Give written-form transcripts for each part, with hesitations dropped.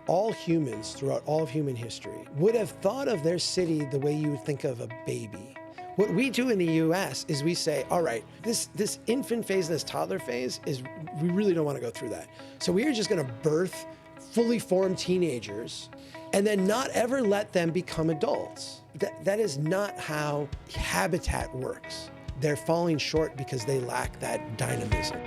all humans throughout all of human history would have thought of their city the way you would think of a baby. What we do in the US is we say, all right, this infant phase, this toddler phase, we really don't want to go through that. So we are just going to birth fully formed teenagers and then not ever let them become adults. That is not how habitat works. They're falling short because they lack that dynamism.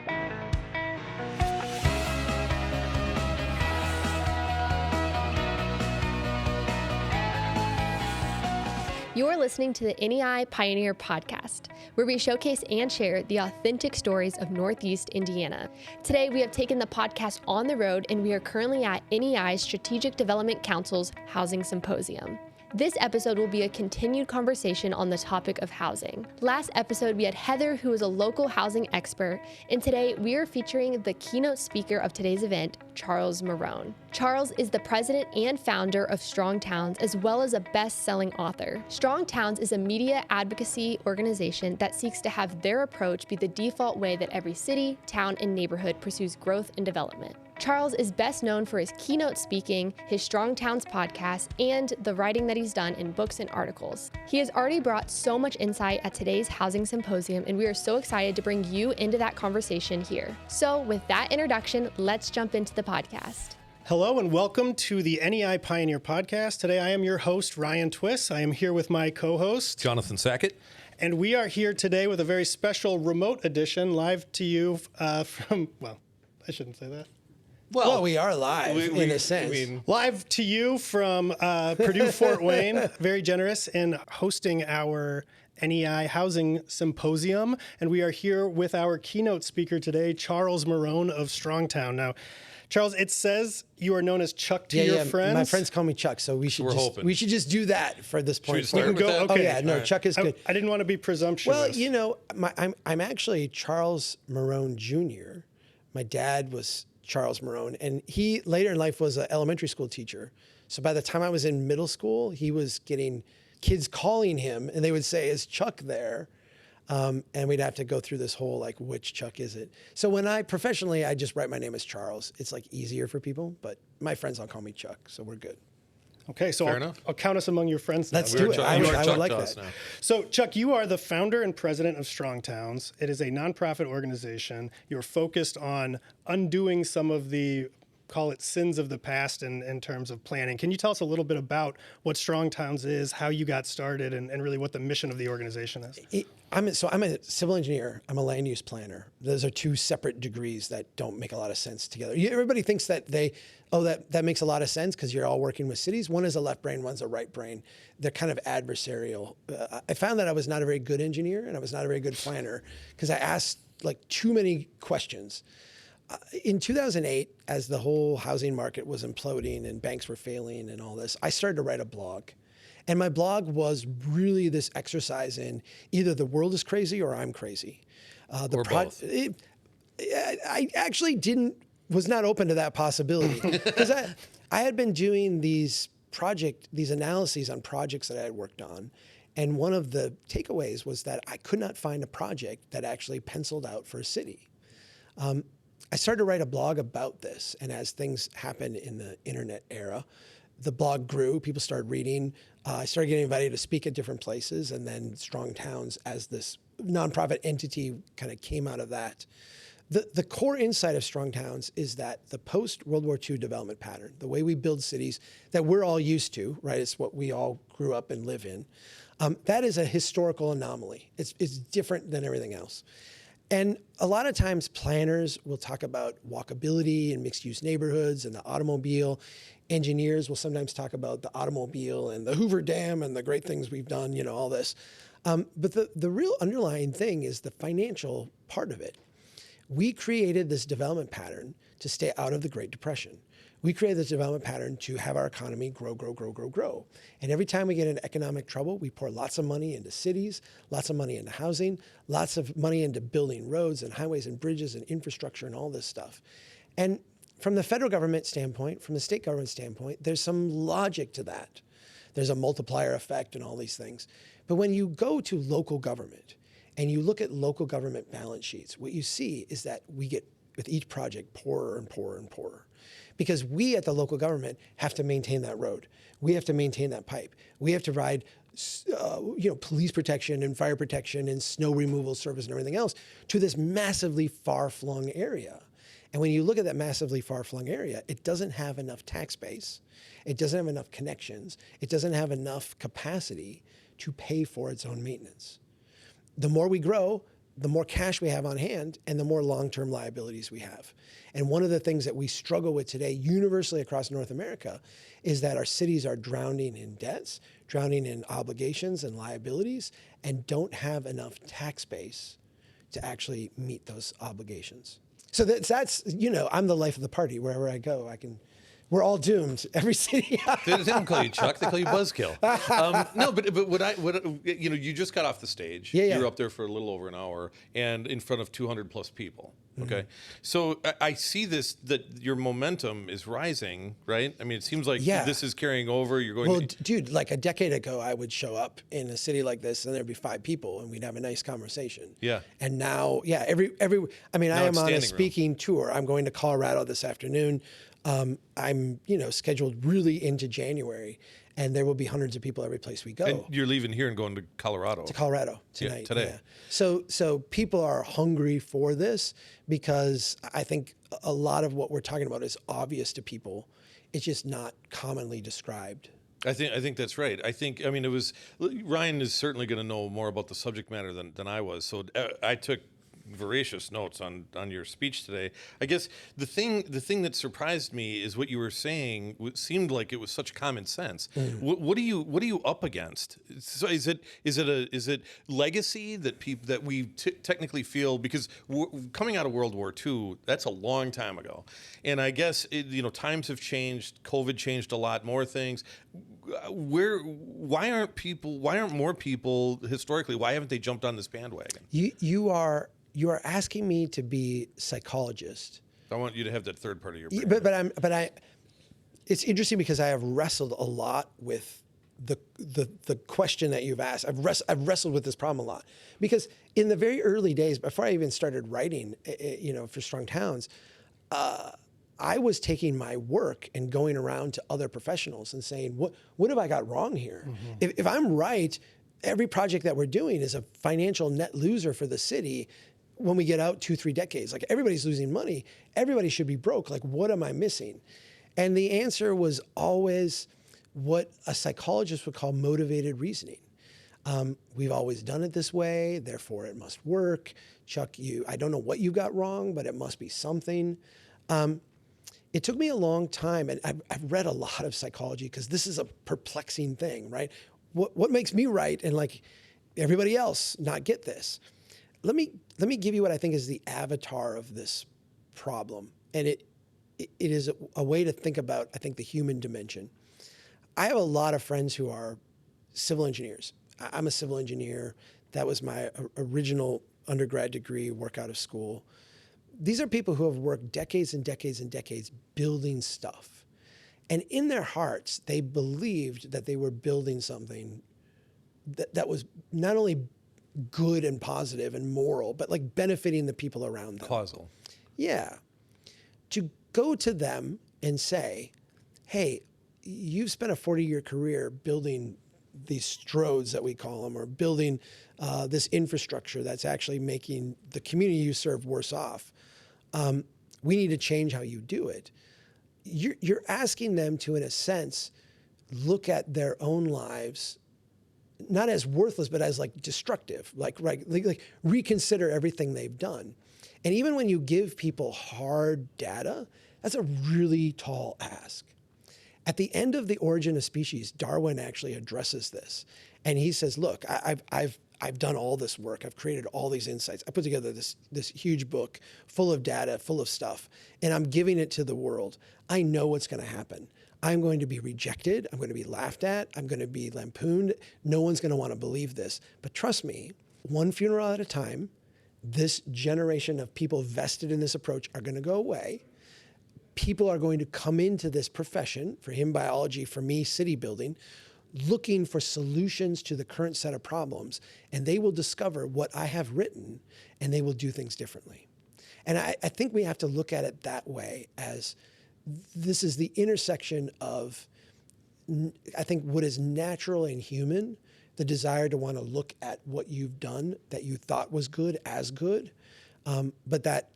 You're listening to the NEI Pioneer Podcast, where we showcase and share the authentic stories of Northeast Indiana. Today, we have taken the podcast on the road, and we are currently at NEI's Strategic Development Council's Housing Symposium. This episode will be a continued conversation on the topic of housing. Last episode, we had Heather, who is a local housing expert, and today we are featuring the keynote speaker of today's event, Charles Marohn. Charles is the president and founder of Strong Towns, as well as a best-selling author. Strong Towns is a media advocacy organization that seeks to have their approach be the default way that every city, town, and neighborhood pursues growth and development. Charles is best known for his keynote speaking, his Strong Towns podcast, and the writing that he's done in books and articles. He has already brought so much insight at today's Housing Symposium, and we are so excited to bring you into that conversation here. So with that introduction, let's jump into the podcast. Hello and welcome to the NEI Pioneer Podcast. Today I am your host, Ryan Twiss. I am here with my co-host, Jonathan Sackett. And we are here today with a very special remote edition, live to you from, well, I shouldn't say that. Well, we are live in a sense. Live to you from Purdue, Fort Wayne. Very generous in hosting our NEI Housing Symposium. And we are here with our keynote speaker today, Charles Marohn of Strong Town. Now, Charles, it says you are known as Chuck to your friends. My friends call me Chuck, so we should just do that for this point. Okay. Oh yeah, no, right. Chuck is good. I didn't want to be presumptuous. Well, you know, I'm actually Charles Marohn Jr. My dad was Charles Marohn, and he later in life was an elementary school teacher. So by the time I was in middle school, he was getting kids calling him, and they would say, "Is Chuck there?" And we'd have to go through this whole, like, which Chuck is it? So when I just write my name as Charles. It's like easier for people, but my friends all call me Chuck, so we're good. Okay, so I'll count us among your friends now. Let's do it. I would like that. Now. So, Chuck, you are the founder and president of Strong Towns. It is a nonprofit organization. You're focused on undoing some of the, call it, sins of the past in terms of planning. Can you tell us a little bit about what Strong Towns is, how you got started, and really what the mission of the organization is? I'm a civil engineer. I'm a land use planner. Those are two separate degrees that don't make a lot of sense together. Everybody thinks that that makes a lot of sense because you're all working with cities. One is a left brain, one's a right brain. They're kind of adversarial. I found that I was not a very good engineer and I was not a very good planner because I asked like too many questions. In 2008, as the whole housing market was imploding and banks were failing and all this, I started to write a blog. And my blog was really this exercise in either the world is crazy or I'm crazy. Or both. I actually was not open to that possibility because I had been doing these analyses on projects that I had worked on. And one of the takeaways was that I could not find a project that actually penciled out for a city. I started to write a blog about this. And as things happened in the internet era, the blog grew, people started reading. I started getting invited to speak at different places, and then Strong Towns as this nonprofit entity kind of came out of that. The core insight of Strong Towns is that the post-World War II development pattern, the way we build cities that we're all used to, right? It's what we all grew up and live in. That is a historical anomaly. It's different than everything else. And a lot of times planners will talk about walkability and mixed-use neighborhoods and the automobile. Engineers will sometimes talk about the automobile and the Hoover Dam and the great things we've done, all this. But the real underlying thing is the financial part of it. We created this development pattern to stay out of the Great Depression. We created this development pattern to have our economy grow. And every time we get into economic trouble, we pour lots of money into cities, lots of money into housing, lots of money into building roads and highways and bridges and infrastructure and all this stuff. And from the federal government standpoint, from the state government standpoint, there's some logic to that. There's a multiplier effect and all these things. But when you go to local government and you look at local government balance sheets, what you see is that we get, with each project, poorer and poorer and poorer. because we at the local government have to maintain that road. We have to maintain that pipe. We have to provide police protection and fire protection and snow removal service and everything else to this massively far-flung area. And when you look at that massively far-flung area, it doesn't have enough tax base. It doesn't have enough connections. It doesn't have enough capacity to pay for its own maintenance. The more we grow, the more cash we have on hand and the more long-term liabilities we have. And one of the things that we struggle with today universally across North America is that our cities are drowning in debts, drowning in obligations and liabilities, and don't have enough tax base to actually meet those obligations. So that's I'm the life of the party. Wherever I go, we're all doomed. Every city. They don't call you Chuck; they call you Buzzkill. No, but you just got off the stage. Yeah. You were up there for a little over an hour, and in front of 200 plus people. Okay, so I see that your momentum is rising, right? I mean, it seems like this is carrying over. You're going. Well, dude, like a decade ago, I would show up in a city like this, and there'd be 5 people, and we'd have a nice conversation. Yeah. And now, every. I mean, I am on a speaking tour. I'm going to Colorado this afternoon. I'm, scheduled really into January, and there will be hundreds of people every place we go. And you're leaving here and going to Colorado. To Colorado tonight. Today. Yeah. So people are hungry for this because I think a lot of what we're talking about is obvious to people. It's just not commonly described. I think that's right. It was Ryan is certainly going to know more about the subject matter than I was. So I took voracious notes on your speech today. I guess the thing that surprised me is what you were saying. It seemed like it was such common sense. What are you up against? So is it legacy that we technically feel, because coming out of World War II, that's a long time ago, and I guess times have changed. COVID changed a lot more things. Why aren't more people historically? Why haven't they jumped on this bandwagon? You are asking me to be psychologist. I want you to have that third part of your brain. But it's interesting because I have wrestled a lot with the question that you've asked. I've wrestled with this problem a lot because in the very early days, before I even started writing, for Strong Towns, I was taking my work and going around to other professionals and saying, what have I got wrong here? Mm-hmm. If I'm right, every project that we're doing is a financial net loser for the city. When we get out 2-3 decades, like everybody's losing money, everybody should be broke. Like, what am I missing? And the answer was always what a psychologist would call motivated reasoning. We've always done it this way, therefore it must work. Chuck, I don't know what you got wrong, but it must be something. It took me a long time, and I've read a lot of psychology because this is a perplexing thing, right? What makes me right and like everybody else not get this? Let me give you what I think is the avatar of this problem. And it is a way to think about, I think, the human dimension. I have a lot of friends who are civil engineers. I'm a civil engineer. That was my original undergrad degree, work out of school. These are people who have worked decades and decades and decades building stuff. And in their hearts, they believed that they were building something that was not only good and positive and moral, but like benefiting the people around them. Causal. Yeah. To go to them and say, hey, you've spent a 40-year career building these stroads that we call them, or building this infrastructure that's actually making the community you serve worse off. We need to change how you do it. You're asking them to, in a sense, look at their own lives not as worthless, but as like destructive, like reconsider everything they've done. And even when you give people hard data, that's a really tall ask. At the end of The Origin of Species, Darwin actually addresses this. And he says, look, I've done all this work. I've created all these insights. I put together this huge book full of data, full of stuff, and I'm giving it to the world. I know what's going to happen. I'm going to be rejected. I'm going to be laughed at. I'm going to be lampooned. No one's going to want to believe this. But trust me, one funeral at a time, this generation of people vested in this approach are going to go away. People are going to come into this profession, for him biology, for me city building, looking for solutions to the current set of problems, and they will discover what I have written, and they will do things differently. And I think we have to look at it that way, as this is the intersection of, I think, what is natural and human, the desire to want to look at what you've done that you thought was good as good, but that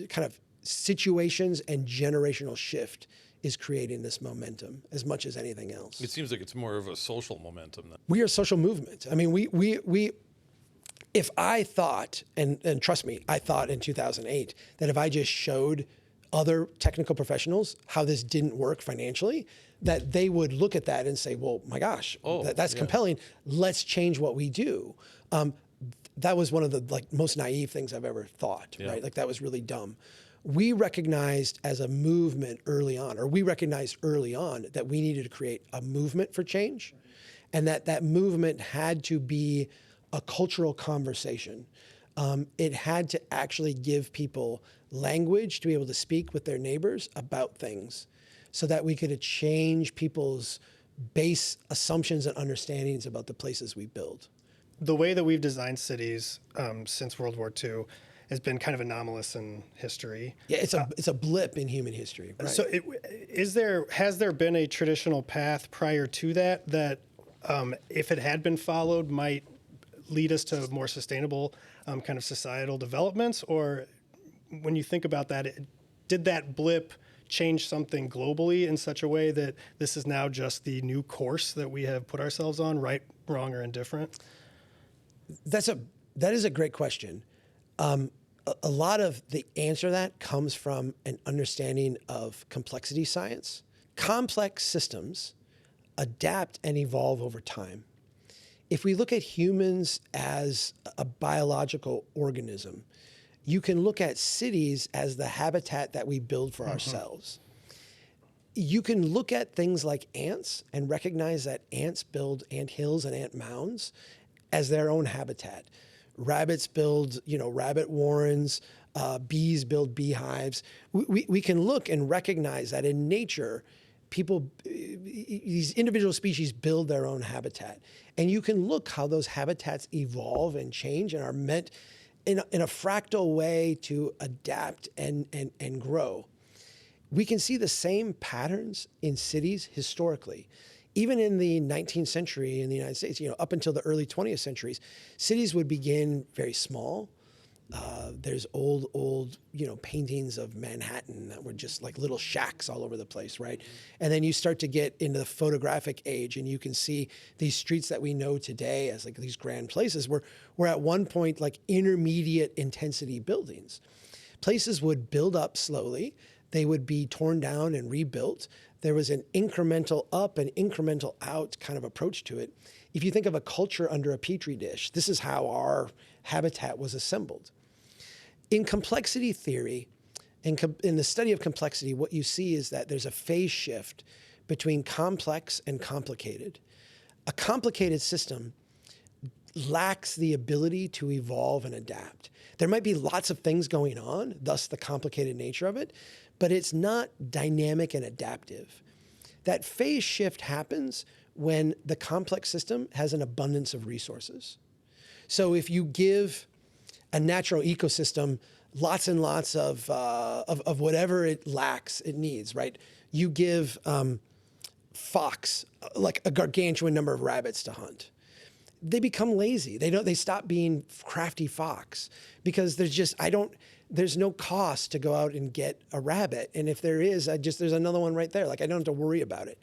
kind of situations and generational shift is creating this momentum as much as anything else. It seems like it's more of a social momentum then. We are a social movement. I mean, we if I thought, and trust me, I thought in 2008 that if I just showed other technical professionals how this didn't work financially, that they would look at that and say, well, my gosh, that's compelling. Let's change what we do. That was one of the most naive things I've ever thought, right? Like that was really dumb. We recognized as a movement early on, or we recognized early on that we needed to create a movement for change, and that movement had to be a cultural conversation. It had to actually give people language to be able to speak with their neighbors about things so that we could change people's base assumptions and understandings about the places we build. The way that we've designed cities since World War II has been kind of anomalous in history. Yeah, it's a blip in human history. Right? So has there been a traditional path prior to that if it had been followed might lead us to more sustainable kind of societal developments? Or when you think about that, did that blip change something globally in such a way that this is now just the new course that we have put ourselves on, right, wrong, or indifferent? That is a great question. A lot of the answer to that comes from an understanding of complexity science. Complex systems adapt and evolve over time. If we look at humans as a biological organism, you can look at cities as the habitat that we build for ourselves. You can look at things like ants and recognize that ants build ant hills and ant mounds as their own habitat. Rabbits build, rabbit warrens. Bees build beehives. We can look and recognize that in nature, these individual species build their own habitat. And you can look how those habitats evolve and change and are meant in a fractal way to adapt and grow. We can see the same patterns in cities historically. Even in the 19th century in the United States, up until the early 20th centuries, cities would begin very small. There's old, paintings of Manhattan that were just like little shacks all over the place, right? And then you start to get into the photographic age, and you can see these streets that we know today as like these grand places were at one point like intermediate intensity buildings. Places would build up slowly. They would be torn down and rebuilt. There was an incremental up and incremental out kind of approach to it. If you think of a culture under a petri dish, this is how our habitat was assembled. In complexity theory, in the study of complexity, what you see is that there's a phase shift between complex and complicated. A complicated system lacks the ability to evolve and adapt. There might be lots of things going on, thus the complicated nature of it, but it's not dynamic and adaptive. That phase shift happens when the complex system has an abundance of resources. So if you give a natural ecosystem lots and lots of whatever it lacks, it needs, right? You give fox like a gargantuan number of rabbits to hunt. They become lazy. They stop being crafty fox because there's no cost to go out and get a rabbit. And if there is, there's another one right there. Like I don't have to worry about it.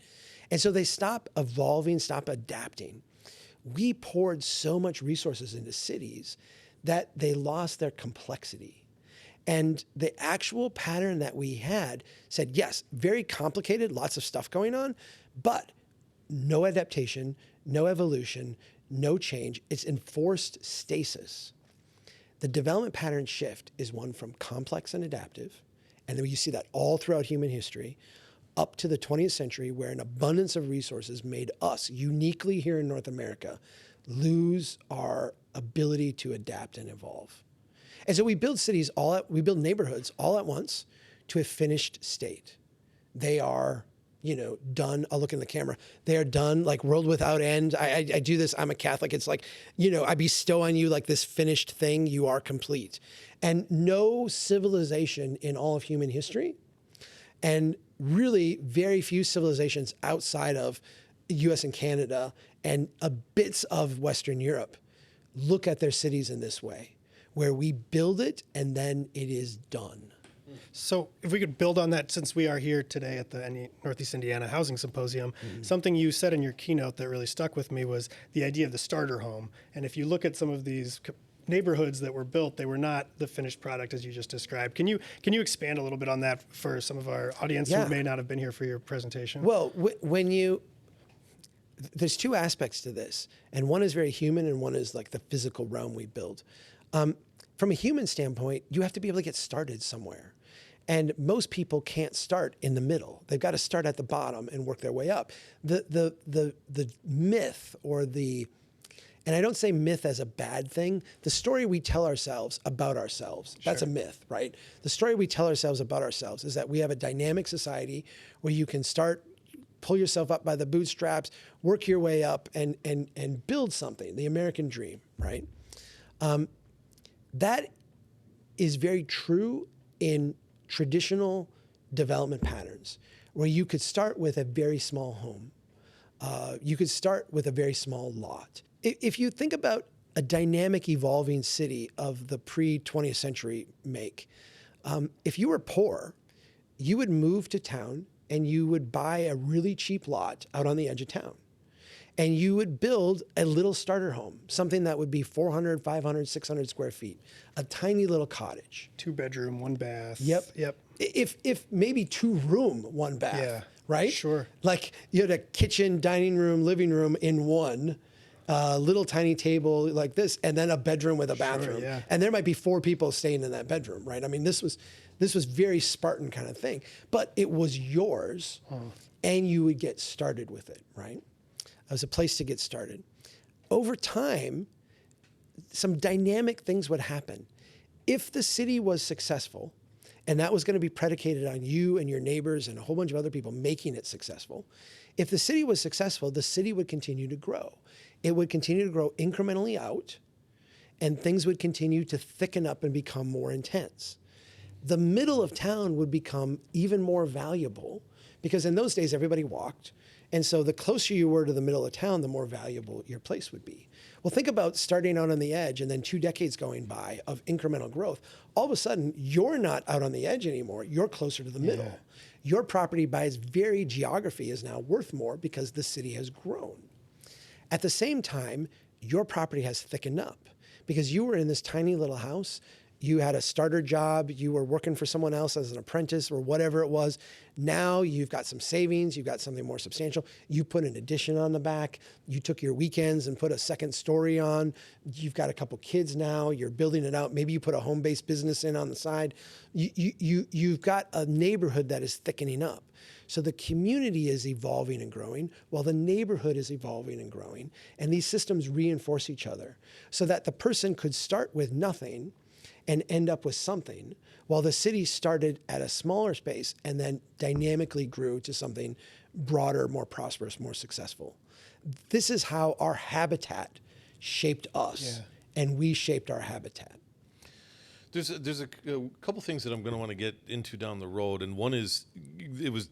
And so they stop evolving, stop adapting. We poured so much resources into cities that they lost their complexity. And the actual pattern that we had said, yes, very complicated, lots of stuff going on, but no adaptation, no evolution, no change. It's enforced stasis. The development pattern shift is one from complex and adaptive, and then you see that all throughout human history, up to the 20th century, where an abundance of resources made us, uniquely here in North America, lose our ability to adapt and evolve. And so we build cities we build neighborhoods all at once to a finished state. They are, done. I'll look in the camera. They are done, like world without end. I do this. I'm a Catholic. It's like, I bestow on you like this finished thing. You are complete. And no civilization in all of human history And really very few civilizations outside of US and Canada and bits of Western Europe look at their cities in this way, where we build it and then it is done. So if we could build on that, since we are here today at the Northeast Indiana Housing Symposium, something you said in your keynote that really stuck with me was the idea of the starter home. And if you look at some of these neighborhoods that were built, they were not the finished product as you just described. Can you expand a little bit on that for some of our audience who may not have been here for your presentation? Well, there's two aspects to this, and one is very human and one is like the physical realm we build. From a human standpoint, you have to be able to get started somewhere. And most people can't start in the middle. They've got to start at the bottom and work their way up. The myth and I don't say myth as a bad thing, the story we tell ourselves about ourselves, that's a myth, right? The story we tell ourselves about ourselves is that we have a dynamic society where you can pull yourself up by the bootstraps, work your way up and build something, the American dream, right? That is very true in traditional development patterns, where you could start with a very small home. You could start with a very small lot. If you think about a dynamic, evolving city of the pre-20th century make, if you were poor, you would move to town and you would buy a really cheap lot out on the edge of town. And you would build a little starter home, something that would be 400, 500, 600 square feet, a tiny little cottage. 2-bedroom, 1 bath. Yep. If maybe 2-room, 1 bath, Yeah, right? sure. Like you had a kitchen, dining room, living room in one, little tiny table like this, and then a bedroom with a bathroom. Yeah. And there might be 4 people staying in that bedroom, right? I mean, this was very Spartan kind of thing, but it was yours and you would get started with it, right? It was a place to get started. Over time, some dynamic things would happen. If the city was successful, and that was going to be predicated on you and your neighbors and a whole bunch of other people making it successful, if the city was successful, the city would continue to grow. It would continue to grow incrementally out, and things would continue to thicken up and become more intense. The middle of town would become even more valuable because in those days, everybody walked. And so the closer you were to the middle of town, the more valuable your place would be. Well, think about starting out on the edge and then 2 decades going by of incremental growth. All of a sudden, you're not out on the edge anymore. You're closer to the middle. Yeah. Your property by its very geography is now worth more because the city has grown. At the same time, your property has thickened up because you were in this tiny little house. You had a starter job, you were working for someone else as an apprentice or whatever it was. Now you've got some savings, you've got something more substantial. You put an addition on the back. You took your weekends and put a second story on. You've got a couple kids now, you're building it out. Maybe you put a home-based business in on the side. You've got a neighborhood that is thickening up. So the community is evolving and growing while the neighborhood is evolving and growing. And these systems reinforce each other so that the person could start with nothing and end up with something, while the city started at a smaller space and then dynamically grew to something broader, more prosperous, more successful. This is how our habitat shaped us, and we shaped our habitat. There's a couple things that I'm going to want to get into down the road, and one is I was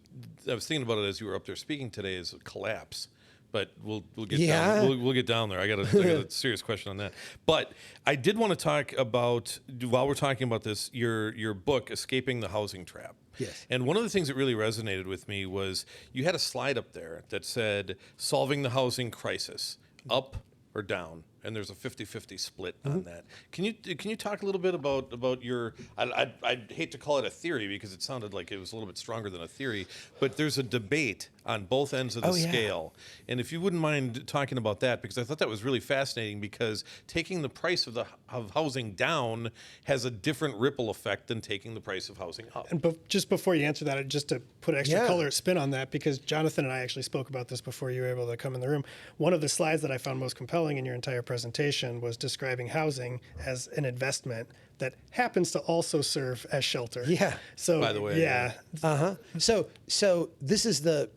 thinking about it as you were up there speaking today, is a collapse. But we'll get down. We'll get down there. I got a serious question on that. But I did want to talk about, while we're talking about this, your book, Escaping the Housing Trap. Yes. And one of the things that really resonated with me was you had a slide up there that said solving the housing crisis, up or down, and there's a 50-50 split on that. Can you talk a little bit about your? I'd hate to call it a theory because it sounded like it was a little bit stronger than a theory, but there's a debate on both ends of the scale. And if you wouldn't mind talking about that, because I thought that was really fascinating, because taking the price of housing down has a different ripple effect than taking the price of housing up. And just before you answer that, just to put extra color spin on that, because Jonathan and I actually spoke about this before you were able to come in the room. One of the slides that I found most compelling in your entire presentation was describing housing as an investment that happens to also serve as shelter. Yeah. So by the way, So this is the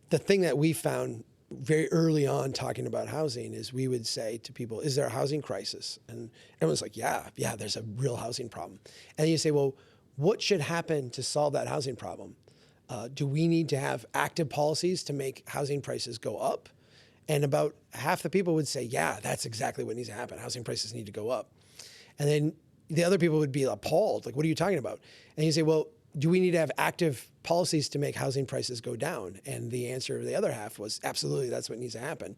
thing that we found very early on talking about housing is we would say to people, is there a housing crisis? And everyone's like, yeah, there's a real housing problem. And you say, well, what should happen to solve that housing problem? Do we need to have active policies to make housing prices go up? And about half the people would say, yeah, that's exactly what needs to happen. Housing prices need to go up. And then the other people would be appalled. Like, what are you talking about? And you say, well, do we need to have active policies to make housing prices go down? And the answer of the other half was, absolutely, that's what needs to happen.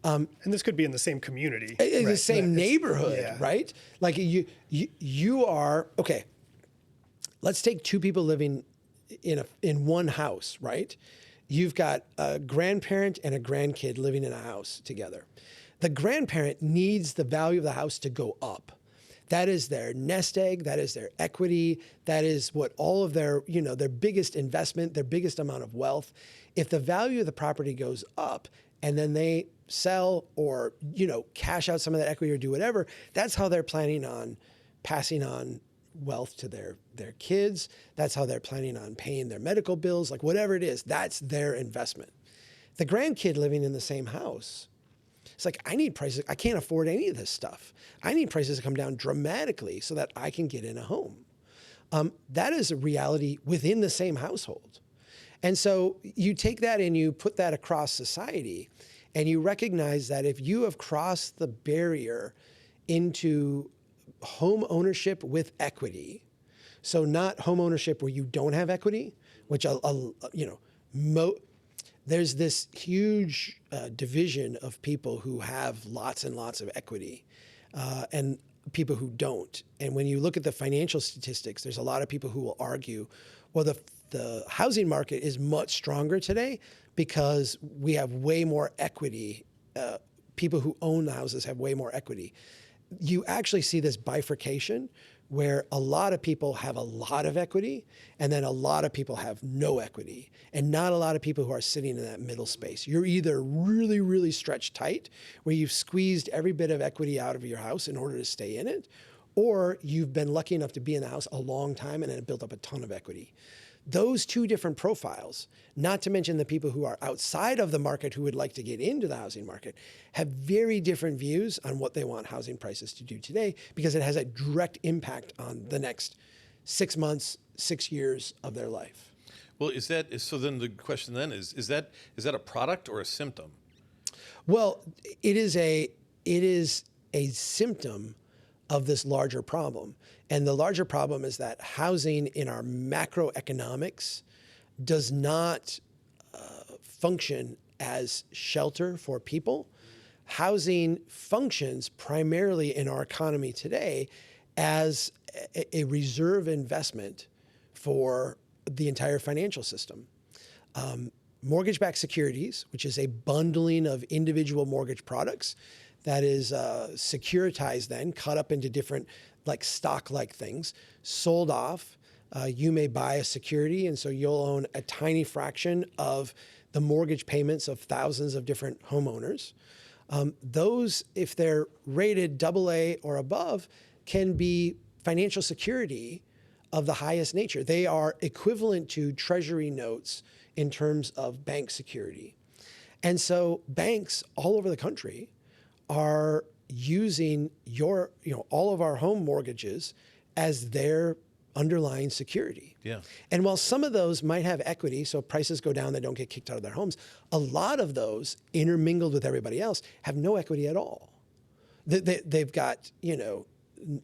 And this could be in the same community. In the same neighborhood, right? Like you are, okay, let's take two people living in one house, right? You've got a grandparent and a grandkid living in a house together. The grandparent needs the value of the house to go up. That is their nest egg, that is their equity, that is what all of their, their biggest investment, their biggest amount of wealth. If the value of the property goes up and then they sell or, cash out some of that equity or do whatever, that's how they're planning on passing on wealth to their kids. That's how they're planning on paying their medical bills, like whatever it is, that's their investment. The grandkid living in the same house, it's like, I need prices, I can't afford any of this stuff. I need prices to come down dramatically so that I can get in a home. That is a reality within the same household. And so you take that and you put that across society, and you recognize that if you have crossed the barrier into home ownership with equity, so not home ownership where you don't have equity, which there's this huge division of people who have lots and lots of equity and people who don't. And when you look at the financial statistics, there's a lot of people who will argue, well, the housing market is much stronger today because we have way more equity. People who own the houses have way more equity. You actually see this bifurcation where a lot of people have a lot of equity and then a lot of people have no equity, and not a lot of people who are sitting in that middle space. You're either really, really stretched tight where you've squeezed every bit of equity out of your house in order to stay in it, or you've been lucky enough to be in the house a long time and then built up a ton of equity. Those two different profiles, not to mention the people who are outside of the market who would like to get into the housing market, have very different views on what they want housing prices to do today, because it has a direct impact on the next 6 months, 6 years of their life. Well, so then the question then is that a product or a symptom? Well, it is a symptom of this larger problem. And the larger problem is that housing in our macroeconomics does not function as shelter for people. Housing functions primarily in our economy today as a reserve investment for the entire financial system. Mortgage-backed securities, which is a bundling of individual mortgage products that is securitized then, cut up into different stock-like things, sold off. You may buy a security, and so you'll own a tiny fraction of the mortgage payments of thousands of different homeowners. Those, if they're rated AA or above, can be financial security of the highest nature. They are equivalent to treasury notes in terms of bank security. And so banks all over the country are using all of our home mortgages as their underlying security. Yeah. And while some of those might have equity, so prices go down, they don't get kicked out of their homes, a lot of those intermingled with everybody else have no equity at all. They've got,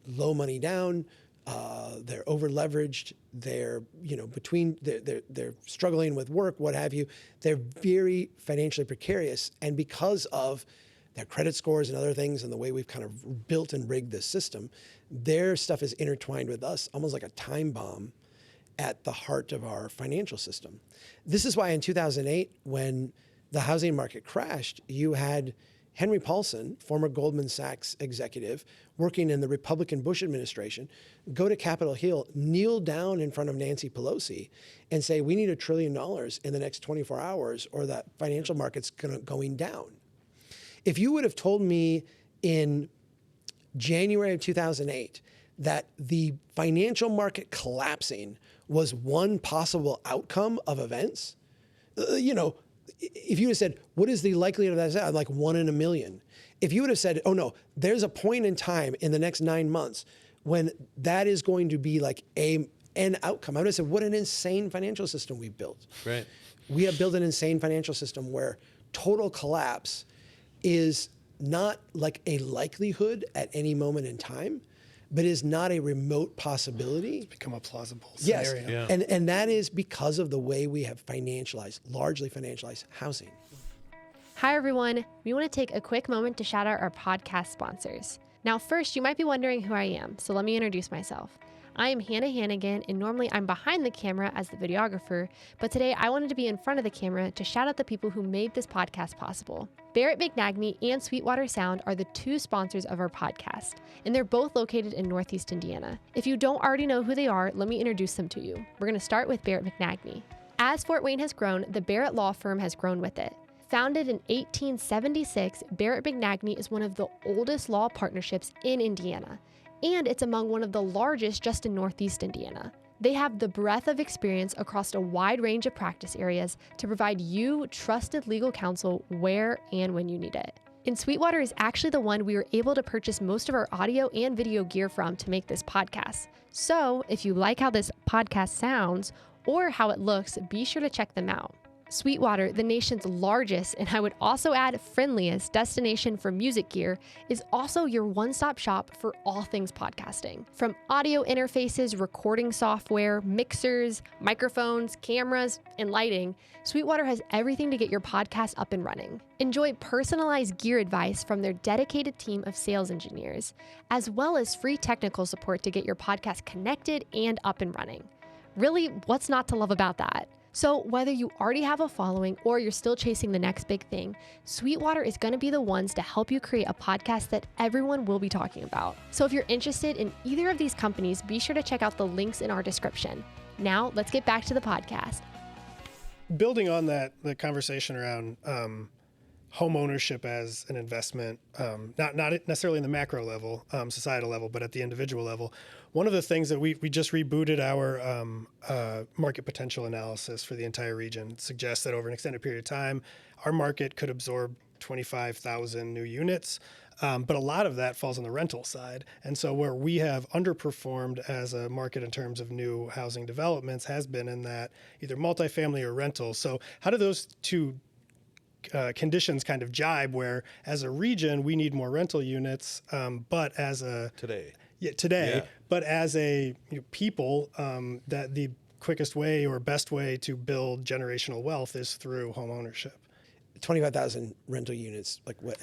low money down, they're over leveraged, they're, they're struggling with work, what have you. They're very financially precarious. And because of their credit scores and other things and the way we've kind of built and rigged this system, their stuff is intertwined with us, almost like a time bomb at the heart of our financial system. This is why in 2008, when the housing market crashed, you had Henry Paulson, former Goldman Sachs executive, working in the Republican Bush administration, go to Capitol Hill, kneel down in front of Nancy Pelosi and say, we need $1 trillion in the next 24 hours or the financial market's going down. If you would have told me in January of 2008 that the financial market collapsing was one possible outcome of events, if you would have said, what is the likelihood of that? I'm like 1 in a million. If you would have said, oh no, there's a point in time in the next 9 months when that is going to be like a end outcome. I would have said, what an insane financial system we've built. Right. We have built an insane financial system where total collapse is not like a likelihood at any moment in time, but is not a remote possibility. It's become a plausible Yes, scenario. Yeah. and that is because of the way we have largely financialized housing. Hi, everyone. We want to take a quick moment to shout out our podcast sponsors. Now, first, you might be wondering who I am, so let me introduce myself. I am Hannah Hannigan, and normally I'm behind the camera as the videographer, but today I wanted to be in front of the camera to shout out the people who made this podcast possible. Barrett McNagny and Sweetwater Sound are the two sponsors of our podcast, and they're both located in Northeast Indiana. If you don't already know who they are, let me introduce them to you. We're going to start with Barrett McNagny. As Fort Wayne has grown, the Barrett Law Firm has grown with it. Founded in 1876, Barrett McNagny is one of the oldest law partnerships in Indiana, and it's among one of the largest just in Northeast Indiana. They have the breadth of experience across a wide range of practice areas to provide you trusted legal counsel where and when you need it. And Sweetwater is actually the one we were able to purchase most of our audio and video gear from to make this podcast. So if you like how this podcast sounds or how it looks, be sure to check them out. Sweetwater, the nation's largest, and I would also add friendliest destination for music gear, is also your one-stop shop for all things podcasting. From audio interfaces, recording software, mixers, microphones, cameras, and lighting, Sweetwater has everything to get your podcast up and running. Enjoy personalized gear advice from their dedicated team of sales engineers, as well as free technical support to get your podcast connected and up and running. Really, what's not to love about that? So whether you already have a following or you're still chasing the next big thing, Sweetwater is going to be the ones to help you create a podcast that everyone will be talking about. So if you're interested in either of these companies, be sure to check out the links in our description. Now, let's get back to the podcast. Building on that, the conversation around home ownership as an investment, not necessarily in the macro level, societal level, but at the individual level. One of the things that we just rebooted our market potential analysis for the entire region. It suggests that over an extended period of time, our market could absorb 25,000 new units. But a lot of that falls on the rental side. And so where we have underperformed as a market in terms of new housing developments has been in that either multifamily or rental. So how do those two conditions kind of jibe, where as a region we need more rental units, but as a today, but as a people, that the quickest way or best way to build generational wealth is through home ownership. 25,000 rental units, like what?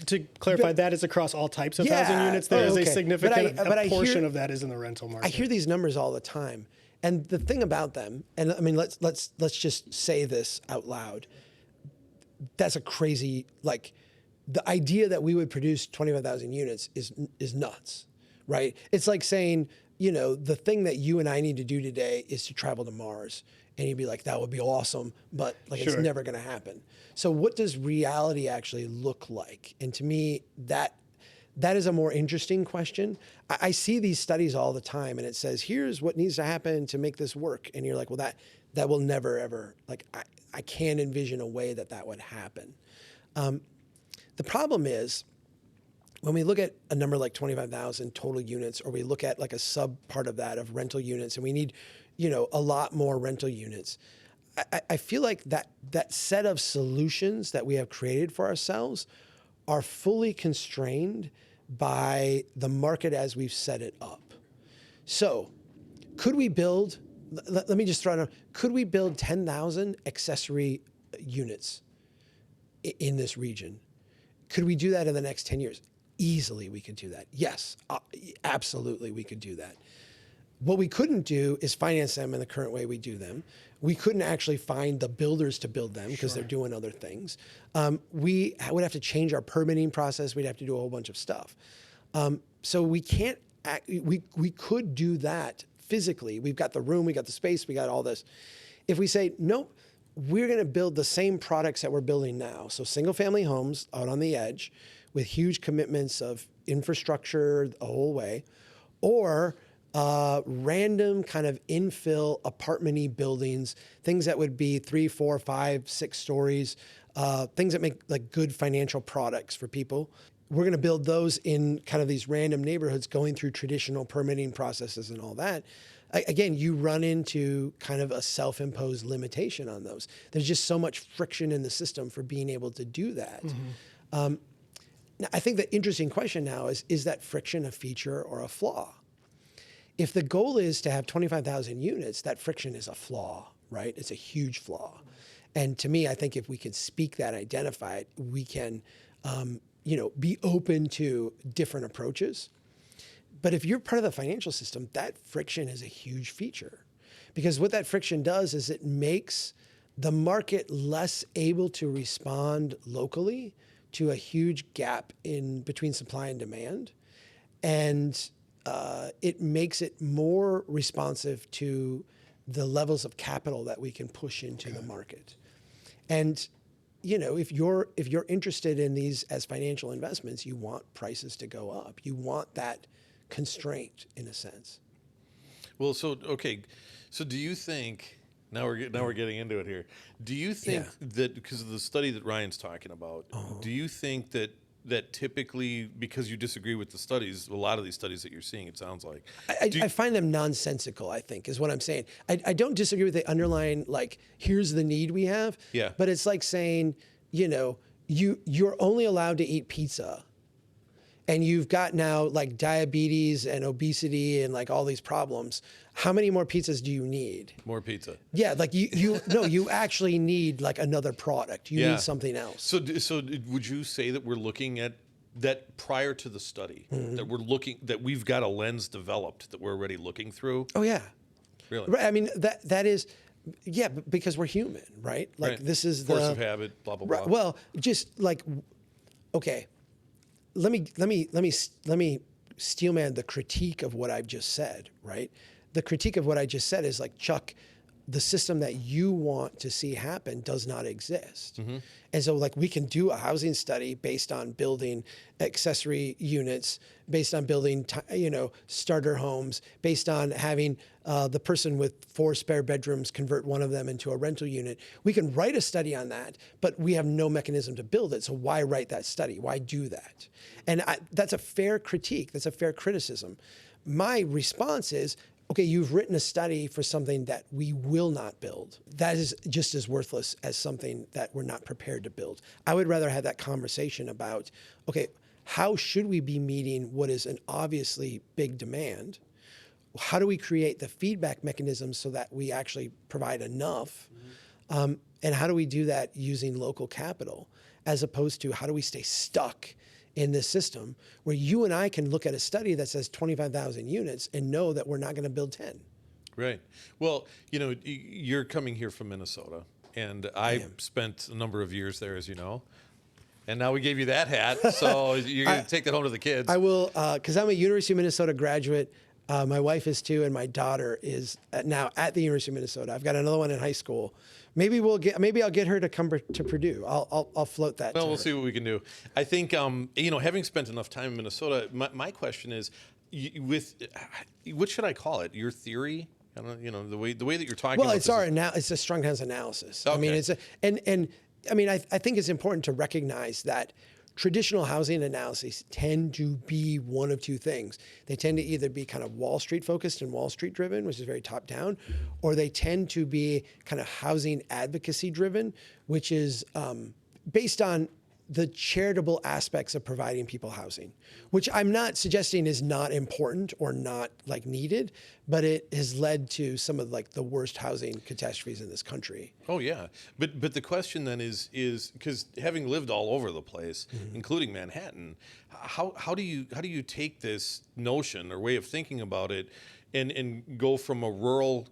To clarify, that is across all types of housing units. There is a significant portion of that is in the rental market. I hear these numbers all the time, and the thing about them, and I mean, let's just say this out loud. That's a crazy, like, the idea that we would produce 25,000 units is nuts, right? It's like saying, the thing that you and I need to do today is to travel to Mars. And you'd be like, that would be awesome, but it's never going to happen. So what does reality actually look like? And to me, that is a more interesting question. I see these studies all the time, and it says, here's what needs to happen to make this work. And you're like, well, that will never, ever, like, I can't envision a way that would happen. The problem is, when we look at a number like 25,000 total units, or we look at like a sub part of that of rental units, and we need, a lot more rental units, I feel like that set of solutions that we have created for ourselves are fully constrained by the market as we've set it up. So could we build, let me just throw it out, could we build 10,000 accessory units in this region? Could we do that in the next 10 years? Easily we could do that. Yes, absolutely we could do that. What we couldn't do is finance them in the current way we do them. We couldn't actually find the builders to build them because they're doing other things. We would have to change our permitting process. We'd have to do a whole bunch of stuff. So we can't, we could do that physically. We've got the room, we got the space, we got all this. If we say, nope, we're gonna build the same products that we're building now. So single family homes out on the edge with huge commitments of infrastructure the whole way, or random kind of infill apartment-y buildings, things that would be 3, 4, 5, 6 stories, things that make like good financial products for people. we're going to build those in kind of these random neighborhoods going through traditional permitting processes and all that. Again, you run into kind of a self-imposed limitation on those. There's just so much friction in the system for being able to do that. Now, I think the interesting question now is that friction a feature or a flaw? If the goal is to have 25,000 units, that friction is a flaw, right? It's a huge flaw. And to me, I think if we can speak that, identify it, we can, be open to different approaches. But if you're part of the financial system, that friction is a huge feature. Because what that friction does is it makes the market less able to respond locally to a huge gap in between supply and demand. And it makes it more responsive to the levels of capital that we can push into the market. And if you're interested in these as financial investments, you want prices to go up. You want that constraint in a sense. Well, so do you think now we're getting into it here? Do you think that because of the study that Ryan's talking about, do you think that typically, because you disagree with the studies, a lot of these studies that you're seeing, it sounds like I find them nonsensical, I think, is what I'm saying. I don't disagree with the underlying, like, here's the need we have. Yeah. But it's like saying, you're only allowed to eat pizza. And you've got now like diabetes and obesity and like all these problems. How many more pizzas do you need? More pizza. Yeah, like you actually need like another product. You need something else. So would you say that we're looking at that prior to the study, that we've got a lens developed that we're already looking through? Oh yeah. Really? Right. I mean that is, yeah, because we're human, right? Like this is force of habit, blah blah blah. Right, well, just like, okay. Let me steelman the critique of what I've just said, right? The critique of what I just said is like, Chuck, the system that you want to see happen does not exist. Mm-hmm. And so like we can do a housing study based on building accessory units, based on building, starter homes, based on having the person with 4 spare bedrooms convert one of them into a rental unit. We can write a study on that, but we have no mechanism to build it. So why write that study? Why do that? And that's a fair critique. That's a fair criticism. My response is, okay, you've written a study for something that we will not build. That is just as worthless as something that we're not prepared to build. I would rather have that conversation about, okay, how should we be meeting what is an obviously big demand? How do we create the feedback mechanisms so that we actually provide enough? And how do we do that using local capital, as opposed to how do we stay stuck in this system where you and I can look at a study that says 25,000 units and know that we're not going to build 10. Right. Well, you're coming here from Minnesota, and I spent a number of years there, as you know. And now we gave you that hat, so you're going to take that home to the kids. I will, because I'm a University of Minnesota graduate. My wife is too, and my daughter is now at the University of Minnesota. I've got another one in high school. Maybe I'll get her to come to Purdue. I'll float that. Well, we'll see what we can do. I think having spent enough time in Minnesota, my question is, what should I call it? Your theory? I don't know, the way that you're talking. Well, about it's a strong house analysis. Okay. I mean, I think it's important to recognize that traditional housing analyses tend to be one of two things. They tend to either be kind of Wall Street focused and Wall Street driven, which is very top down, or they tend to be kind of housing advocacy driven, which is based on the charitable aspects of providing people housing, which I'm not suggesting is not important or not like needed, but it has led to some of like the worst housing catastrophes in this country. Oh yeah, but the question then is because having lived all over the place, including Manhattan, how do you take this notion or way of thinking about it and go from a rural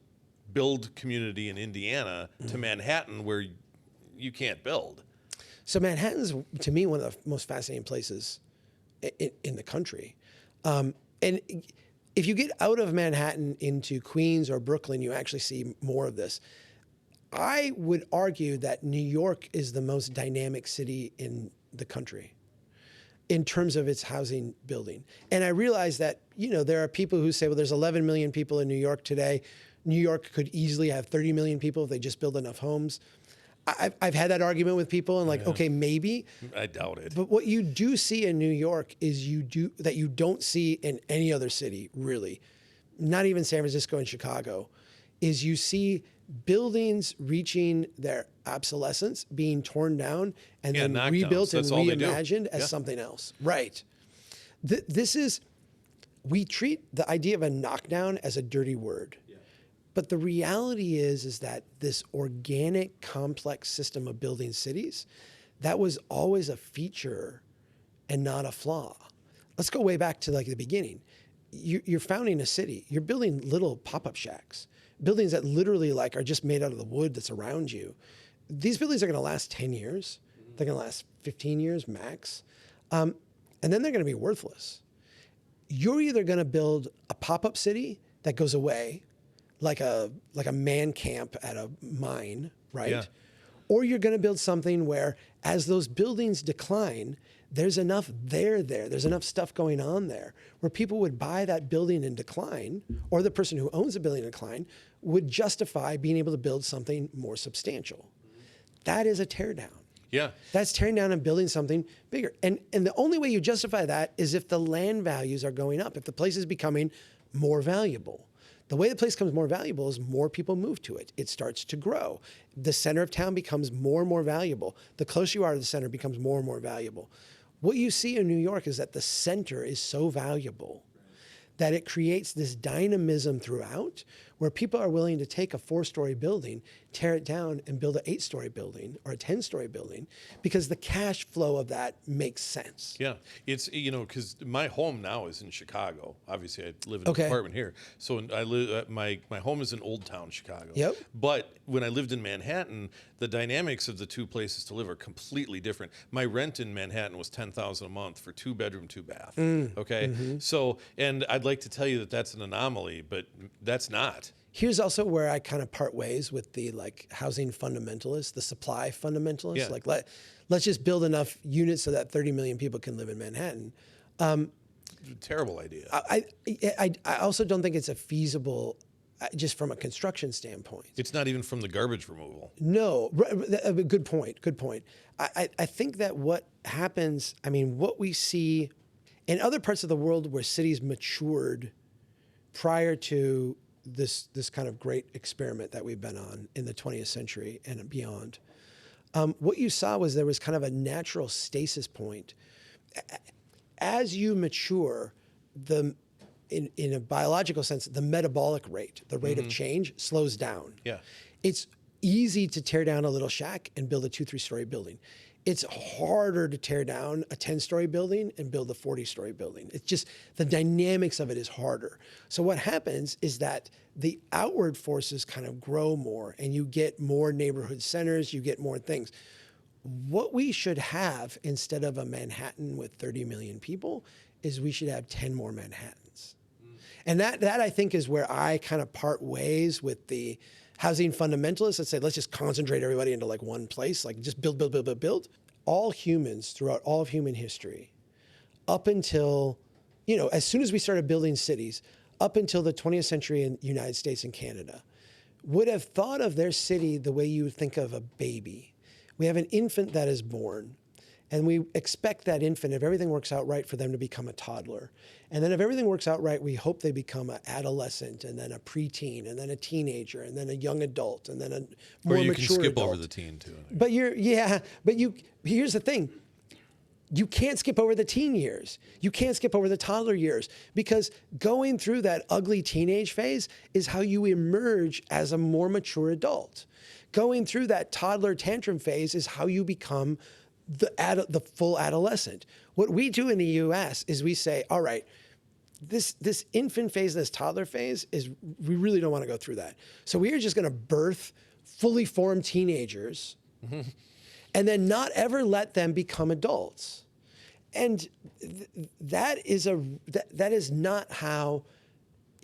build community in Indiana to Manhattan where you can't build? So Manhattan's, to me, one of the most fascinating places in the country. And if you get out of Manhattan into Queens or Brooklyn, you actually see more of this. I would argue that New York is the most dynamic city in the country in terms of its housing building. And I realize that, there are people who say, well, there's 11 million people in New York today. New York could easily have 30 million people if they just build enough homes. I've had that argument with people and like, okay, maybe. I doubt it. But what you do see in New York is you don't see in any other city, really, not even San Francisco and Chicago, is you see buildings reaching their obsolescence, being torn down, and then rebuilt and reimagined as something else. Right. We treat the idea of a knockdown as a dirty word. Yeah. But the reality is that this organic, complex system of building cities, that was always a feature and not a flaw. Let's go way back to like the beginning. You're founding a city. You're building little pop-up shacks, buildings that literally like are just made out of the wood that's around you. These buildings are going to last 10 years. They're going to last 15 years max. And then they're going to be worthless. You're either going to build a pop-up city that goes away, like a man camp at a mine, right? Yeah. Or you're going to build something where as those buildings decline, there's enough there's enough stuff going on there where people would buy that building in decline, or the person who owns the building in decline would justify being able to build something more substantial. That is a teardown. Yeah. That's tearing down and building something bigger. And the only way you justify that is if the land values are going up, if the place is becoming more valuable. The way the place becomes more valuable is more people move to it. It starts to grow. The center of town becomes more and more valuable. The closer you are to the center becomes more and more valuable. What you see in New York is that the center is so valuable that it creates this dynamism throughout where people are willing to take a 4-story building, tear it down, and build an 8-story building or a 10-story building because the cash flow of that makes sense. Yeah, it's, because my home now is in Chicago. Obviously, I live in an apartment here. So I live. My home is in Old Town, Chicago. Yep. But when I lived in Manhattan, the dynamics of the two places to live are completely different. My rent in Manhattan was $10,000 a month for 2-bedroom, 2-bath. Okay, so and I'd like to tell you that that's an anomaly, but that's not. Here's also where I kind of part ways with the like housing fundamentalists, the supply fundamentalists. Yeah. Like let's just build enough units so that 30 million people can live in Manhattan. Terrible idea. I also don't think it's a feasible, just from a construction standpoint. It's not even from the garbage removal. No, good point. Good point. I think that what happens, what we see in other parts of the world where cities matured prior to this kind of great experiment that we've been on in the 20th century and beyond, what you saw was there was kind of a natural stasis point. As you mature, in a biological sense, the metabolic rate, the rate of change, slows down. Yeah, it's easy to tear down a little shack and build a 2-3-story building. It's harder to tear down a 10-story building and build a 40-story building. It's just the dynamics of it is harder. So what happens is that the outward forces kind of grow more and you get more neighborhood centers, you get more things. What we should have instead of a Manhattan with 30 million people is we should have 10 more Manhattans. And that I think is where I kind of part ways with the housing fundamentalists that say, let's just concentrate everybody into like one place, like just build. All humans throughout all of human history, up until, as soon as we started building cities, up until the 20th century in the United States and Canada, would have thought of their city the way you would think of a baby. We have an infant that is born, and we expect that infant, if everything works out right, for them to become a toddler. And then if everything works out right, we hope they become an adolescent, and then a preteen, and then a teenager, and then a young adult, and then a more mature adult. Or you can skip over the teen too. But here's the thing. You can't skip over the teen years. You can't skip over the toddler years, because going through that ugly teenage phase is how you emerge as a more mature adult. Going through that toddler tantrum phase is how you become the full adolescent. What we do in the U.S. is we say, all right, this infant phase, this toddler phase, we really don't want to go through that. So we are just going to birth fully formed teenagers and then not ever let them become adults. And that is not how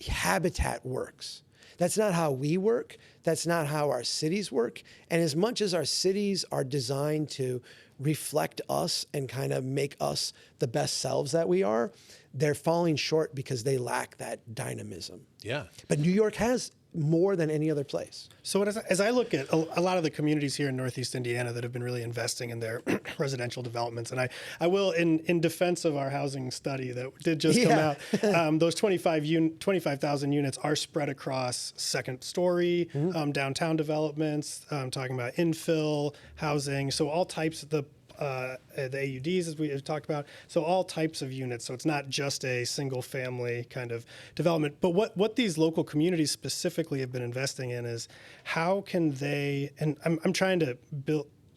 habitat works. That's not how we work. That's not how our cities work. And as much as our cities are designed to reflect us and kind of make us the best selves that we are, they're falling short because they lack that dynamism. Yeah. But New York has more than any other place. So as I look at a lot of the communities here in Northeast Indiana that have been really investing in their residential developments, and I will, in defense of our housing study that did just come out, those 25,000 units are spread across second story, downtown developments, talking about infill housing, so all types of the AUDs, as we have talked about, so all types of units. So it's not just a single family kind of development. But what these local communities specifically have been investing in is how can they, and I'm trying to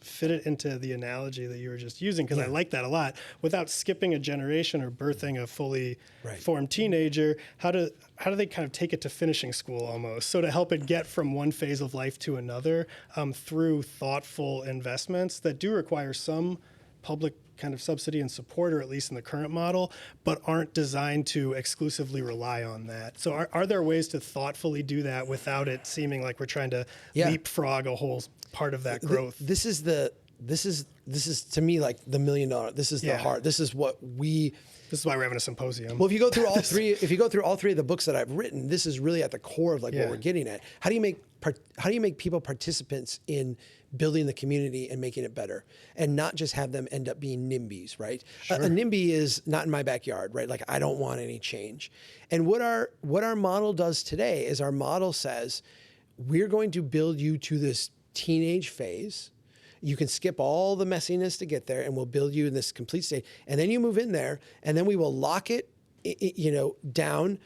fit it into the analogy that you were just using, because I like that a lot, without skipping a generation or birthing a fully formed teenager. How do they kind of take it to finishing school almost? So to help it get from one phase of life to another through thoughtful investments that do require some public kind of subsidy and support, or at least in the current model, but aren't designed to exclusively rely on that. So are there ways to thoughtfully do that without it seeming like we're trying to leapfrog a whole part of that growth? This is to me like the $1 million. This is the heart. This is what we. This is why we're having a symposium. Well, if you go through all three of the books that I've written, this is really at the core of like what we're getting at. How do you make people participants in building the community and making it better, and not just have them end up being NIMBYs, right? Sure. A NIMBY is not in my backyard, right? Like I don't want any change. And what our model does today is our model says, we're going to build you to this teenage phase. You can skip all the messiness to get there, and we'll build you in this complete state. And then you move in there, and then we will lock it, down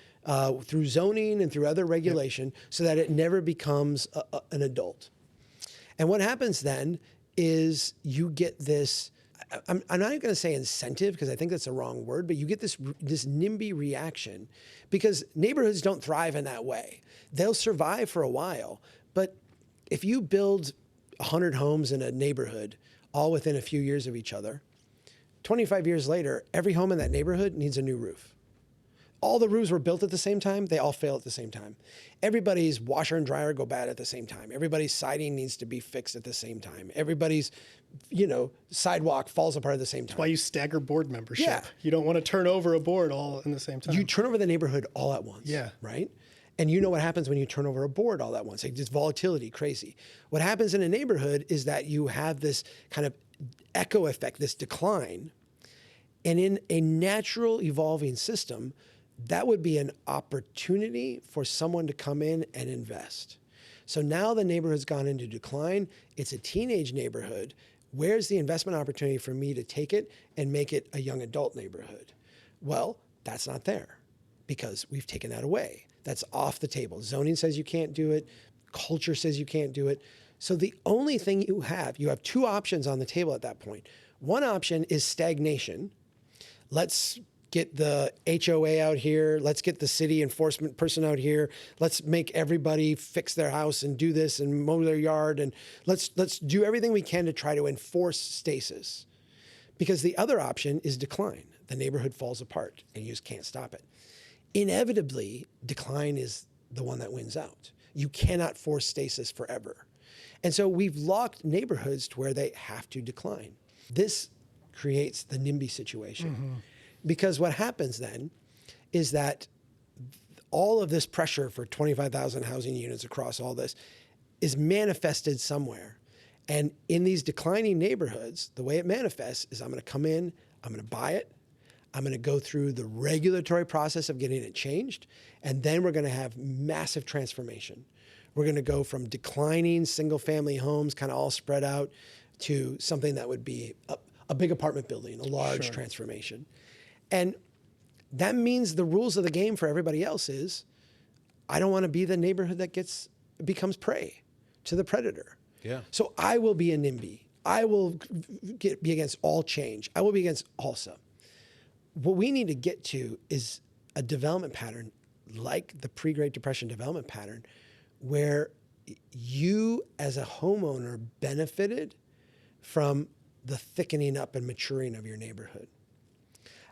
through zoning and through other regulation, so that it never becomes an adult. And what happens then is you get this. I'm not even going to say incentive, because I think that's the wrong word, but you get this NIMBY reaction, because neighborhoods don't thrive in that way. They'll survive for a while, but if you build 100 homes in a neighborhood, all within a few years of each other, 25 years later, every home in that neighborhood needs a new roof. All the roofs were built at the same time. They all fail at the same time. Everybody's washer and dryer go bad at the same time. Everybody's siding needs to be fixed at the same time. Everybody's, sidewalk falls apart at the same time. That's why you stagger board membership. Yeah. You don't want to turn over a board all in the same time. You turn over the neighborhood all at once. Yeah. Right? And you know what happens when you turn over a board all at once? Like just volatility, crazy. What happens in a neighborhood is that you have this kind of echo effect, this decline. And in a natural evolving system, that would be an opportunity for someone to come in and invest. So now the neighborhood's gone into decline. It's a teenage neighborhood. Where's the investment opportunity for me to take it and make it a young adult neighborhood? Well, that's not there, because we've taken that away. That's off the table. Zoning says you can't do it. Culture says you can't do it. So the only thing you have two options on the table at that point. One option is stagnation. Let's get the HOA out here. Let's get the city enforcement person out here. Let's make everybody fix their house and do this and mow their yard. And let's do everything we can to try to enforce stasis. Because the other option is decline. The neighborhood falls apart and you just can't stop it. Inevitably, decline is the one that wins out. You cannot force stasis forever. And so we've locked neighborhoods to where they have to decline. This creates the NIMBY situation. Mm-hmm. Because what happens then is that all of this pressure for 25,000 housing units across all this is manifested somewhere. And in these declining neighborhoods, the way it manifests is I'm going to come in, I'm going to buy it, I'm going to go through the regulatory process of getting it changed, and then we're going to have massive transformation. We're going to go from declining single-family homes, kind of all spread out, to something that would be a big apartment building, a large transformation. And that means the rules of the game for everybody else is, I don't want to be the neighborhood that becomes prey to the predator. Yeah. So I will be a NIMBY. I will be against all change. I will be against all stuff. What we need to get to is a development pattern like the pre-Great Depression development pattern, where you as a homeowner benefited from the thickening up and maturing of your neighborhood.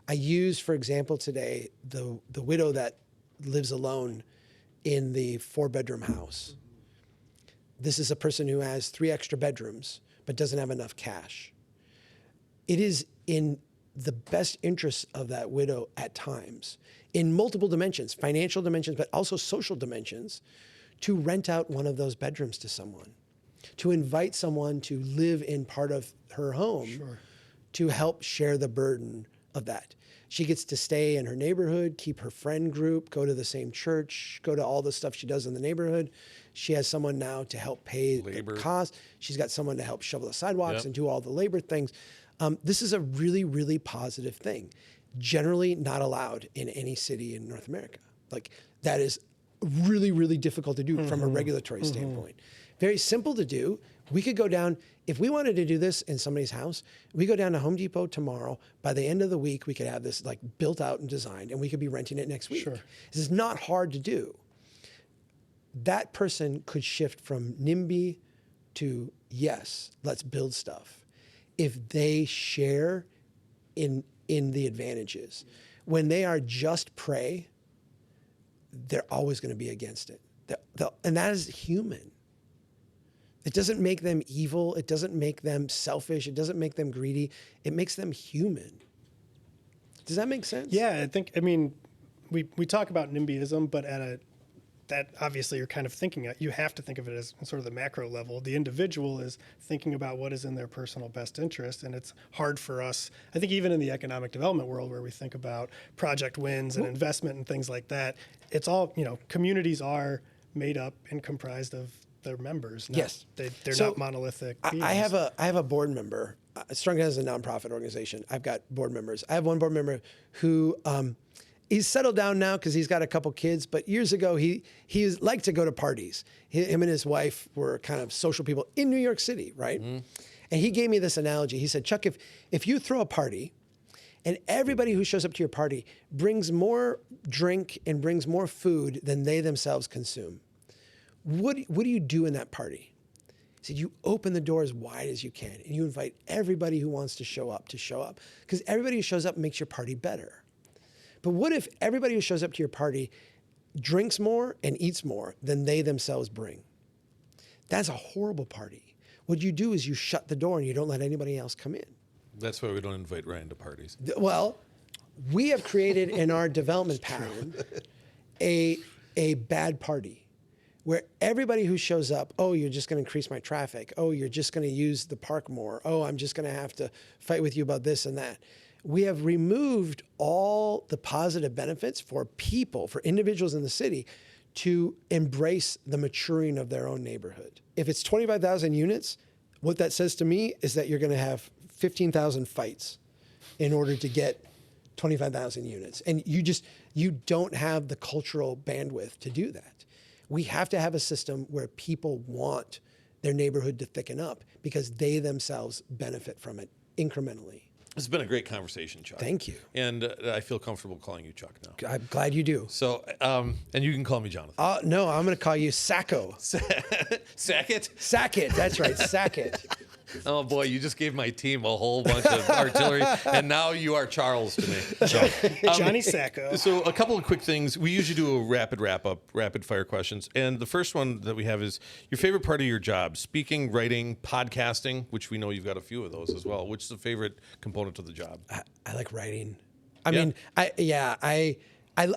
I use, for example, today, the widow that lives alone in the 4-bedroom house. This is a person who has 3 extra bedrooms, but doesn't have enough cash. It is in the best interests of that widow at times, in multiple dimensions, financial dimensions, but also social dimensions, to rent out one of those bedrooms to someone, to invite someone to live in part of her home to help share the burden of that. She gets to stay in her neighborhood, keep her friend group, go to the same church, go to all the stuff she does in the neighborhood. She has someone now to help pay the cost. She's got someone to help shovel the sidewalks and do all the labor things. This is a really, really positive thing. Generally not allowed in any city in North America. Like, that is really, really difficult to do from a regulatory standpoint. Very simple to do. We could go down, if we wanted to do this in somebody's house, we go down to Home Depot tomorrow. By the end of the week, we could have this like built out and designed, and we could be renting it next week. This is not hard to do. That person could shift from NIMBY to, yes, let's build stuff, if they share in the advantages. When they are just prey, they're always going to be against it. And that is human. It doesn't make them evil. It doesn't make them selfish. It doesn't make them greedy. It makes them human. Does that make sense? Yeah, I mean, we talk about NIMBYism, but that obviously you're kind of thinking, you have to think of it as sort of the macro level. The individual is thinking about what is in their personal best interest, and it's hard for us, I think even in the economic development world where we think about project wins and investment and things like that, it's all, communities are made up and comprised of their members. Yes. They're not monolithic beings. I have a board member. Strong Towns is a nonprofit organization. I've got board members. I have one board member who he's settled down now because he's got a couple kids. But years ago, he liked to go to parties. Him and his wife were kind of social people in New York City, right? And he gave me this analogy. He said, Chuck, if you throw a party and everybody who shows up to your party brings more drink and brings more food than they themselves consume, what do you do in that party? He said, you open the door as wide as you can and you invite everybody who wants to show up, because everybody who shows up makes your party better. But what if everybody who shows up to your party drinks more and eats more than they themselves bring? That's a horrible party. What you do is you shut the door and you don't let anybody else come in. That's why we don't invite Ryan to parties. Well, we have created in our development pattern a bad party, where everybody who shows up, oh, you're just going to increase my traffic. Oh, you're just going to use the park more. Oh, I'm just going to have to fight with you about this and that. We have removed all the positive benefits for people, for individuals in the city, to embrace the maturing of their own neighborhood. If it's 25,000 units, what that says to me is that you're going to have 15,000 fights in order to get 25,000 units. And you don't have the cultural bandwidth to do that. We have to have a system where people want their neighborhood to thicken up because they themselves benefit from it incrementally. It's been a great conversation, Chuck. Thank you. And I feel comfortable calling you Chuck now. I'm glad you do. So, and you can call me Jonathan. No, I'm going to call you Sacco. Sackett? Sackett, that's right, Sackett. Oh boy, you just gave my team a whole bunch of artillery, and now you are Charles to me. So, Johnny Sacco. So a couple of quick things. We usually do a rapid wrap-up, rapid-fire questions. And the first one that we have is your favorite part of your job: speaking, writing, podcasting, which we know you've got a few of those as well. Which is the favorite component of the job? I like writing. I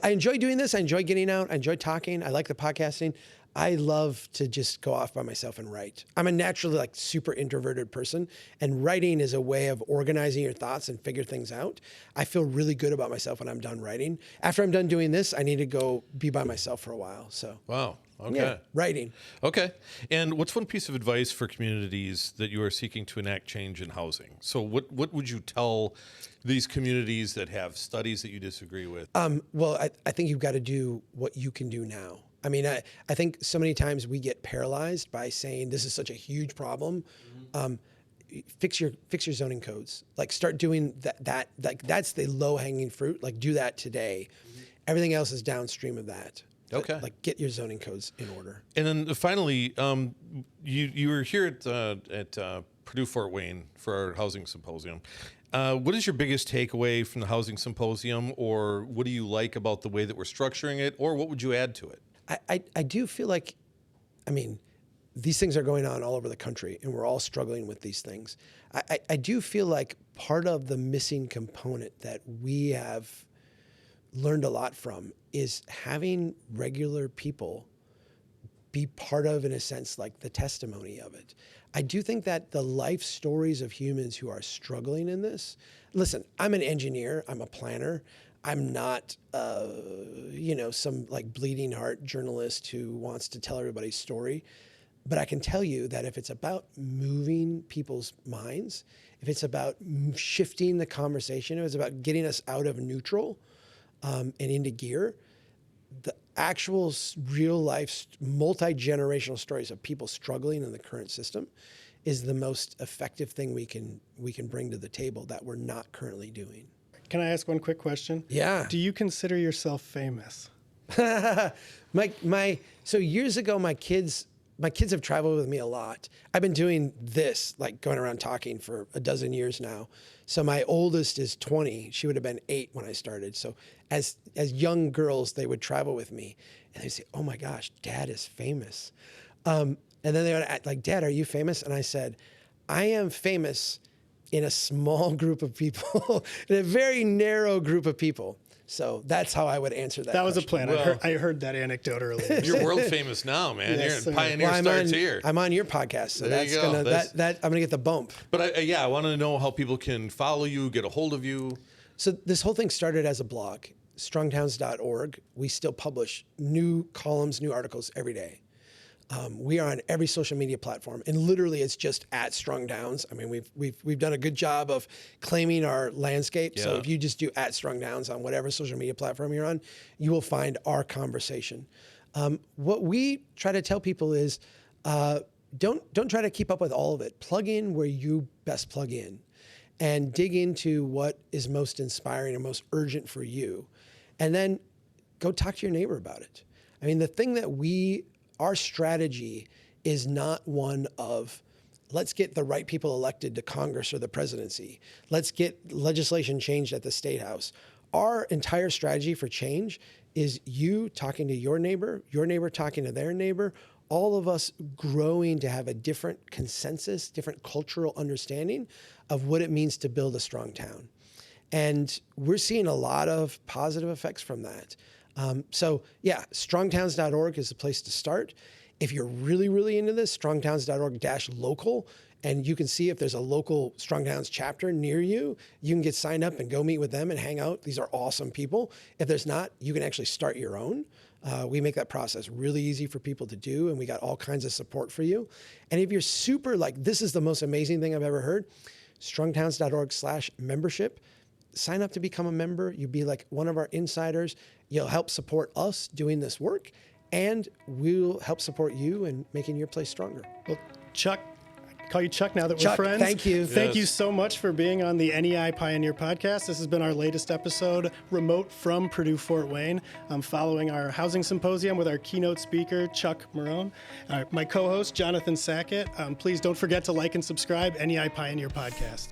enjoy doing this. I enjoy getting out. I enjoy talking. I like the podcasting. I love to just go off by myself and write. I'm a naturally super introverted person, and writing is a way of organizing your thoughts and figure things out. I feel really good about myself when I'm done writing. After I'm done doing this, I need to go be by myself for a while. So wow. Okay. Yeah, writing. Okay. And what's one piece of advice for communities that you are seeking to enact change in housing? So what would you tell these communities that have studies that you disagree with? Well, I think you've got to do what you can do now. I mean, I think so many times we get paralyzed by saying this is such a huge problem. Fix your zoning codes. Start doing that. That's the low hanging fruit. do that today. Everything else is downstream of that. Okay. Get your zoning codes in order. And then finally, you were here at Purdue Fort Wayne for our housing symposium. What is your biggest takeaway from the housing symposium, or what do you like about the way that we're structuring it, or what would you add to it? I do feel like, these things are going on all over the country, and we're all struggling with these things. I do feel like part of the missing component that we have learned a lot from is having regular people be part of, in a sense, like the testimony of it. I do think that the life stories of humans who are struggling in this, listen, I'm an engineer, I'm a planner, I'm not, some like bleeding heart journalist who wants to tell everybody's story. But I can tell you that if it's about moving people's minds, if it's about shifting the conversation, if it's about getting us out of neutral and into gear, the actual real life, multi-generational stories of people struggling in the current system is the most effective thing we can bring to the table that we're not currently doing. Can I ask one quick question? Yeah. Do you consider yourself famous? So years ago, my kids have traveled with me a lot. I've been doing this, like going around talking for a dozen years now. So my oldest is 20. She would have been 8 when I started. So as young girls, they would travel with me and they'd say, "Oh my gosh, Dad is famous." And then they would act like, "Dad, are you famous?" And I said, "I am famous in a small group of people, in a very narrow group of people." So that's how I would answer that. That was question. a plan. I heard that anecdote earlier. You're world famous now, man. Yes, You're in Pioneer Well, Starts here. I'm on your podcast, so There you go. I'm gonna get the bump. But I want to know how people can follow you, get a hold of you. So this whole thing started as a blog, strongtowns.org. We still publish new columns, new articles every day. We are on every social media platform, and literally it's just at Strong Downs. I mean, we've done a good job of claiming our landscape. So Yeah. if you just do at Strong Downs on whatever social media platform you're on, you will find our conversation. What we try to tell people is, don't try to keep up with all of it. Plug in where you best plug in, and dig into what is most inspiring and most urgent for you, and then go talk to your neighbor about it. I mean, the thing that our strategy is not one of, let's get the right people elected to Congress or the presidency. Let's get legislation changed at the State House. Our entire strategy for change is you talking to your neighbor talking to their neighbor, all of us growing to have a different consensus, different cultural understanding of what it means to build a strong town. And we're seeing a lot of positive effects from that. Strongtowns.org is the place to start. If you're really, really into this, strongtowns.org/local, and you can see if there's a local Strong Towns chapter near you, you can get signed up and go meet with them and hang out. These are awesome people. If there's not, you can actually start your own. We make that process really easy for people to do, and we got all kinds of support for you. And if you're super like, this is the most amazing thing I've ever heard, strongtowns.org/membership. Sign up to become a member. You'll be like one of our insiders. You'll help support us doing this work, and we'll help support you in making your place stronger. Well, Chuck, I call you Chuck now that Chuck, we're friends. thank you. Thank Yes. you so much for being on the NEI Pioneer Podcast. This has been our latest episode, remote from Purdue Fort Wayne. I'm following our housing symposium with our keynote speaker, Chuck Marohn. My co-host, Jonathan Sackett. Please don't forget to like and subscribe, NEI Pioneer Podcast.